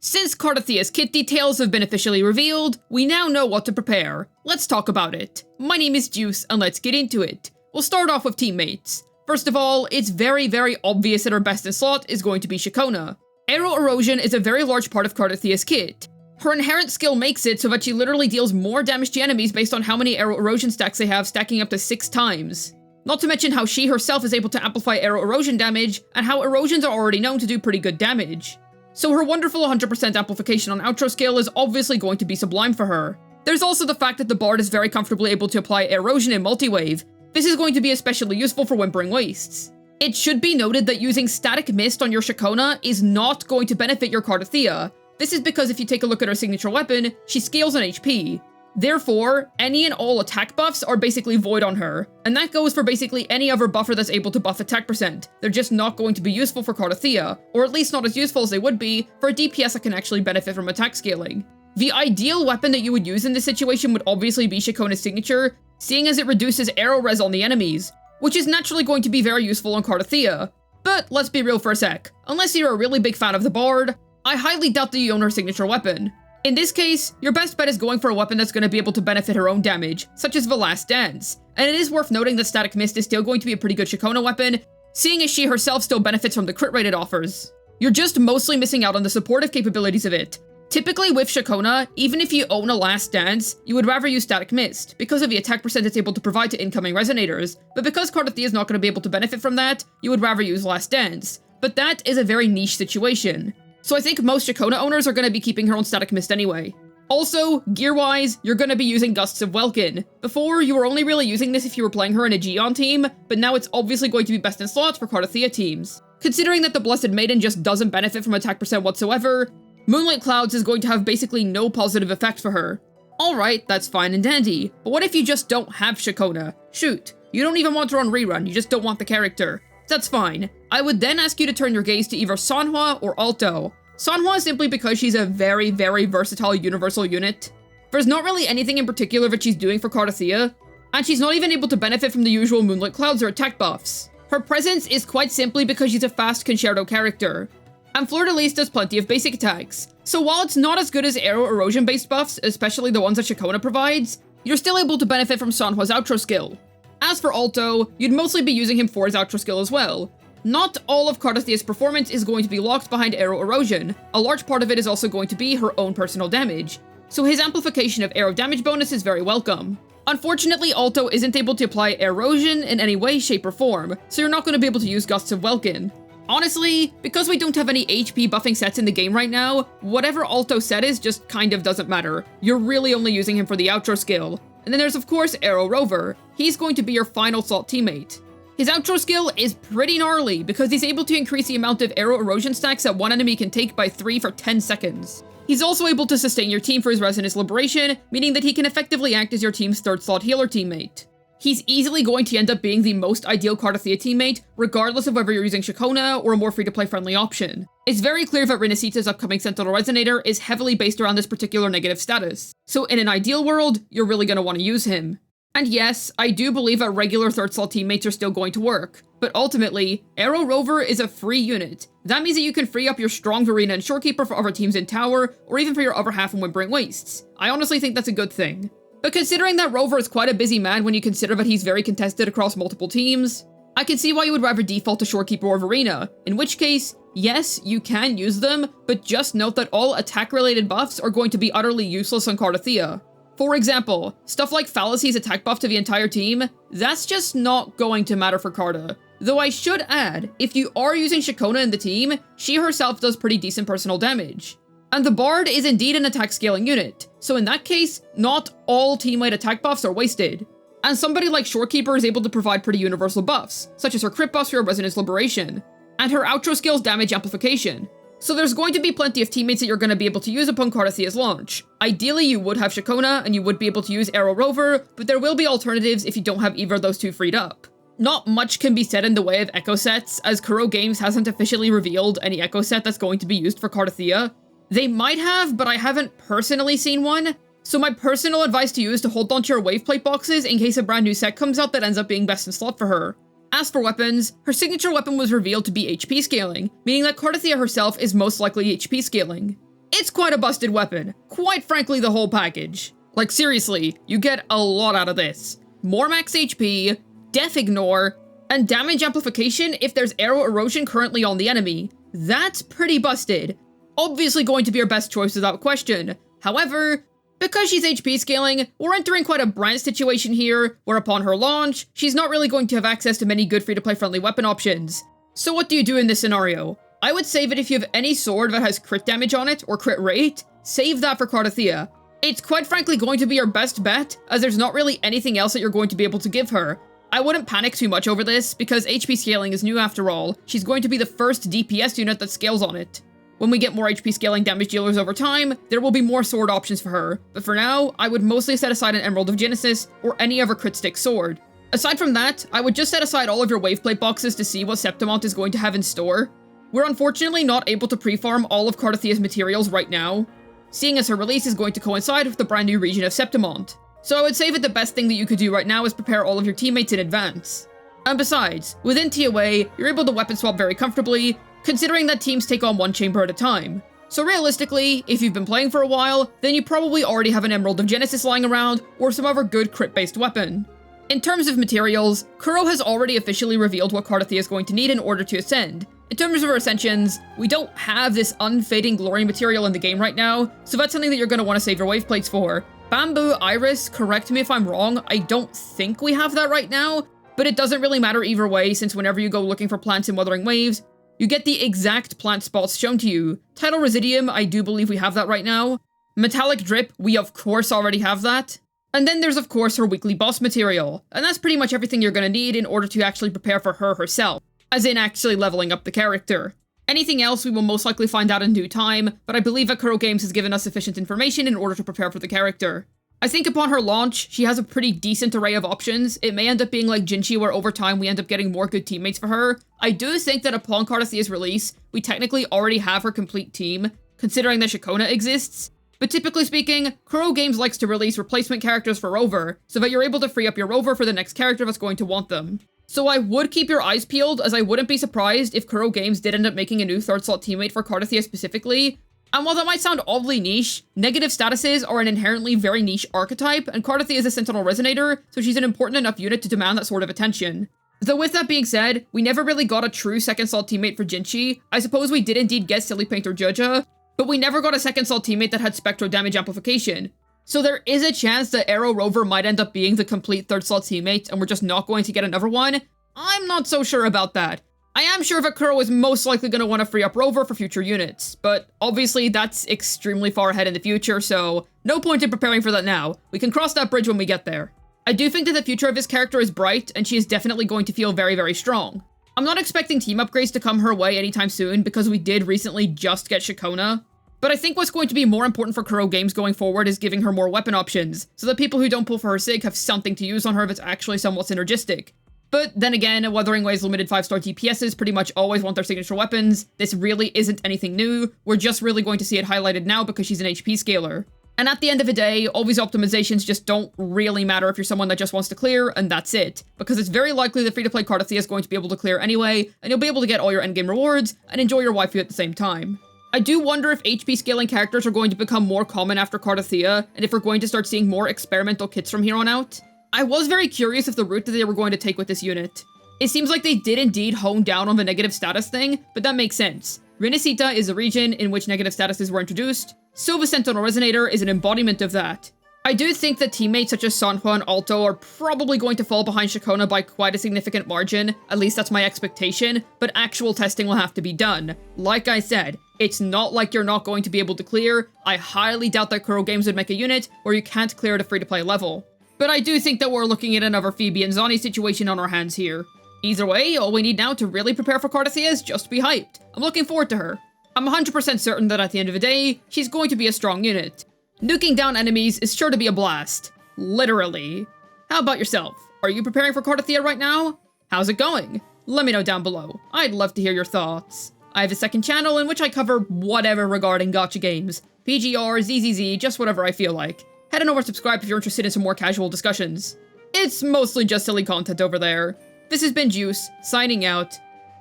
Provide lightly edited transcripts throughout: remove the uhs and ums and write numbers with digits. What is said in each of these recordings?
Since Cartethyia's kit details have been officially revealed, we now know what to prepare. Let's talk about it. My name is Juice, and let's get into it. We'll start off with teammates. First of all, it's very obvious that our best in slot is going to be Shakona. Arrow Erosion is a very large part of Cartethyia's kit. Her inherent skill makes it so that she literally deals more damage to enemies based on how many Arrow Erosion stacks they have, stacking up to 6 times. Not to mention how she herself is able to amplify Arrow Erosion damage, and how Erosions are already known to do pretty good damage. So her wonderful 100% amplification on outro skill is obviously going to be sublime for her. There's also the fact that the Bard is very comfortably able to apply Erosion in multi-wave. This is going to be especially useful for Whimpering Wastes. It should be noted that using Static Mist on your Shakona is not going to benefit your Cartethyia. This is because if you take a look at her signature weapon, she scales on HP. Therefore, any and all attack buffs are basically void on her, and that goes for basically any other buffer that's able to buff attack percent. They're just not going to be useful for Cartethyia, or at least not as useful as they would be for a DPS that can actually benefit from attack scaling. The ideal weapon that you would use in this situation would obviously be Shakona's signature, seeing as it reduces arrow res on the enemies, which is naturally going to be very useful on Cartethyia. But let's be real for a sec, unless you're a really big fan of the Bard, I highly doubt that you own her signature weapon. In this case, your best bet is going for a weapon that's going to be able to benefit her own damage, such as the Last Dance. And it is worth noting that Static Mist is still going to be a pretty good Shakona weapon, seeing as she herself still benefits from the crit rate it offers. You're just mostly missing out on the supportive capabilities of it. Typically with Shakona, even if you own a Last Dance, you would rather use Static Mist, because of the attack percent it's able to provide to incoming Resonators, but because Cartethyia is not going to be able to benefit from that, you would rather use Last Dance. But that is a very niche situation. So I think most Shakona owners are going to be keeping her on Static Mist anyway. Also, gear-wise, you're going to be using Gusts of Welkin. Before, you were only really using this if you were playing her in a Geon team, but now it's obviously going to be best in slot for Cartethyia teams. Considering that the Blessed Maiden just doesn't benefit from attack percent whatsoever, Moonlight Clouds is going to have basically no positive effect for her. Alright, that's fine and dandy, but what if you just don't have Shakona? Shoot, you don't even want her on rerun, you just don't want the character. That's fine. I would then ask you to turn your gaze to either Sanhua or Alto. Sanhua is simply because she's a very versatile universal unit. There's not really anything in particular that she's doing for Cartethyia, and she's not even able to benefit from the usual Moonlight Clouds or attack buffs. Her presence is quite simply because she's a fast Concerto character. And Fleur-de-Lis does plenty of basic attacks, so while it's not as good as Arrow Erosion based buffs, especially the ones that Shakona provides, you're still able to benefit from Sanhua's outro skill. As for Alto, you'd mostly be using him for his outro skill as well. Not all of Cartethyia's performance is going to be locked behind Arrow Erosion, a large part of it is also going to be her own personal damage, so his amplification of arrow damage bonus is very welcome. Unfortunately, Alto isn't able to apply Erosion in any way, shape, or form, so you're not going to be able to use Gusts of Welkin. Honestly, because we don't have any HP buffing sets in the game right now, whatever Alto set is just kind of doesn't matter. You're really only using him for the outro skill. And then there's of course Arrow Rover. He's going to be your final slot teammate. His outro skill is pretty gnarly because he's able to increase the amount of arrow erosion stacks that one enemy can take by 3 for 10 seconds. He's also able to sustain your team for his Resonance Liberation, meaning that he can effectively act as your team's third slot healer teammate. He's easily going to end up being the most ideal Cartethyia teammate, regardless of whether you're using Shakona or a more free-to-play friendly option. It's very clear that Renacita's upcoming Sentinel Resonator is heavily based around this particular negative status, so in an ideal world, you're really going to want to use him. And yes, I do believe that regular third slot teammates are still going to work, but ultimately, Arrow Rover is a free unit. That means that you can free up your strong Verena and Shorekeeper for other teams in Tower, or even for your other half in Whimpering Wastes. I honestly think that's a good thing. But considering that Rover is quite a busy man when you consider that he's very contested across multiple teams, I can see why you would rather default to Shorekeeper or Verena, in which case, yes, you can use them, but just note that all attack-related buffs are going to be utterly useless on Cartethyia. For example, stuff like Fallacy's attack buff to the entire team, that's just not going to matter for Carta. Though I should add, if you are using Shakona in the team, she herself does pretty decent personal damage. And the Bard is indeed an attack scaling unit, so in that case, not all team-wide attack buffs are wasted. And somebody like Shorekeeper is able to provide pretty universal buffs, such as her crit buffs for her Resonance Liberation, and her outro skill's damage amplification. So there's going to be plenty of teammates that you're going to be able to use upon Cartethyia's launch. Ideally, you would have Shakona, and you would be able to use Arrow Rover, but there will be alternatives if you don't have either of those two freed up. Not much can be said in the way of echo sets, as Kuro Games hasn't officially revealed any echo set that's going to be used for Cartethyia. They might have, but I haven't personally seen one, so my personal advice to you is to hold onto your wave plate boxes in case a brand new set comes out that ends up being best in slot for her. As for weapons, her signature weapon was revealed to be HP scaling, meaning that Cartethyia herself is most likely HP scaling. It's quite a busted weapon. Quite frankly, the whole package. Like seriously, you get a lot out of this. More max HP, Death Ignore, and damage amplification if there's arrow erosion currently on the enemy. That's pretty busted. Obviously going to be our best choice without question. However, because she's HP scaling, we're entering quite a brand situation here, where upon her launch, she's not really going to have access to many good free-to-play friendly weapon options. So what do you do in this scenario? I would save it if you have any sword that has crit damage on it, or crit rate, save that for Cartethyia. It's quite frankly going to be your best bet, as there's not really anything else that you're going to be able to give her. I wouldn't panic too much over this, because HP scaling is new after all. She's going to be the first DPS unit that scales on it. When we get more HP scaling damage dealers over time, there will be more sword options for her, but for now, I would mostly set aside an Emerald of Genesis, or any other crit stick sword. Aside from that, I would just set aside all of your wave plate boxes to see what Septimont is going to have in store. We're unfortunately not able to pre-farm all of Cartethyia's materials right now, seeing as her release is going to coincide with the brand new region of Septimont. So I would say that the best thing that you could do right now is prepare all of your teammates in advance. And besides, within TOA, you're able to weapon swap very comfortably, considering that teams take on one chamber at a time. So realistically, if you've been playing for a while, then you probably already have an Emerald of Genesis lying around, or some other good crit-based weapon. In terms of materials, Kuro has already officially revealed what Cartethyia is going to need in order to ascend. In terms of her ascensions, we don't have this unfading glory material in the game right now, so that's something that you're going to want to save your wave plates for. Bamboo Iris, correct me if I'm wrong, I don't think we have that right now, but it doesn't really matter either way, since whenever you go looking for plants in Wuthering Waves, you get the exact plant spots shown to you. Tidal Residium, I do believe we have that right now. Metallic Drip, we of course already have that. And then there's of course her weekly boss material, and that's pretty much everything you're gonna need in order to actually prepare for her herself, as in actually leveling up the character. Anything else we will most likely find out in due time, but I believe that Kuro Games has given us sufficient information in order to prepare for the character. I think upon her launch, she has a pretty decent array of options. It may end up being like Jinchi, where over time we end up getting more good teammates for her. I do think that upon Cartethyia's release, we technically already have her complete team, considering that Shikona exists. But typically speaking, Kuro Games likes to release replacement characters for Rover, so that you're able to free up your Rover for the next character that's going to want them. So I would keep your eyes peeled, as I wouldn't be surprised if Kuro Games did end up making a new third slot teammate for Cartethyia specifically. And while that might sound oddly niche, negative statuses are an inherently very niche archetype, and Cartethyia is a Sentinel Resonator, so she's an important enough unit to demand that sort of attention. Though with that being said, we never really got a true second slot teammate for Jinchi. I suppose we did indeed get Silly Painter Joja, but we never got a second slot teammate that had Spectro damage amplification. So there is a chance that Arrow Rover might end up being the complete third slot teammate, and we're just not going to get another one. I'm not so sure about that. I am sure that Kuro is most likely going to want to free up Rover for future units, but obviously that's extremely far ahead in the future, so no point in preparing for that now. We can cross that bridge when we get there. I do think that the future of this character is bright, and she is definitely going to feel very, very strong. I'm not expecting team upgrades to come her way anytime soon, because we did recently just get Shikona, but I think what's going to be more important for Kuro Games going forward is giving her more weapon options, so that people who don't pull for her sig have something to use on her that's actually somewhat synergistic. But then again, Wuthering Waves limited 5-star DPSs pretty much always want their signature weapons. This really isn't anything new. We're just really going to see it highlighted now because she's an HP scaler. And at the end of the day, all these optimizations just don't really matter if you're someone that just wants to clear, and that's it. Because it's very likely that free-to-play Cartethyia is going to be able to clear anyway, and you'll be able to get all your endgame rewards and enjoy your waifu at the same time. I do wonder if HP scaling characters are going to become more common after Cartethyia, and if we're going to start seeing more experimental kits from here on out. I was very curious of the route that they were going to take with this unit. It seems like they did indeed hone down on the negative status thing, but that makes sense. Renesita is a region in which negative statuses were introduced, so the Sentinel Resonator is an embodiment of that. I do think that teammates such as Sanhua and Alto are probably going to fall behind Shikona by quite a significant margin, at least that's my expectation, but actual testing will have to be done. Like I said, it's not like you're not going to be able to clear. I highly doubt that Kuro Games would make a unit where you can't clear at a free-to-play level. But I do think that we're looking at another Phoebe and Zani situation on our hands here. Either way, all we need now to really prepare for Cartethyia is just be hyped. I'm looking forward to her. I'm 100% certain that at the end of the day, she's going to be a strong unit. Nuking down enemies is sure to be a blast. Literally. How about yourself? Are you preparing for Cartethyia right now? How's it going? Let me know down below. I'd love to hear your thoughts. I have a second channel in which I cover whatever regarding gacha games. PGR, ZZZ, just whatever I feel like. Head on over and subscribe if you're interested in some more casual discussions. It's mostly just silly content over there. This has been Juice, signing out.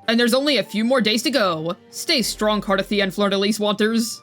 And there's only a few more days to go. Stay strong, Cartethyia and Fleur-de-Lis wanters.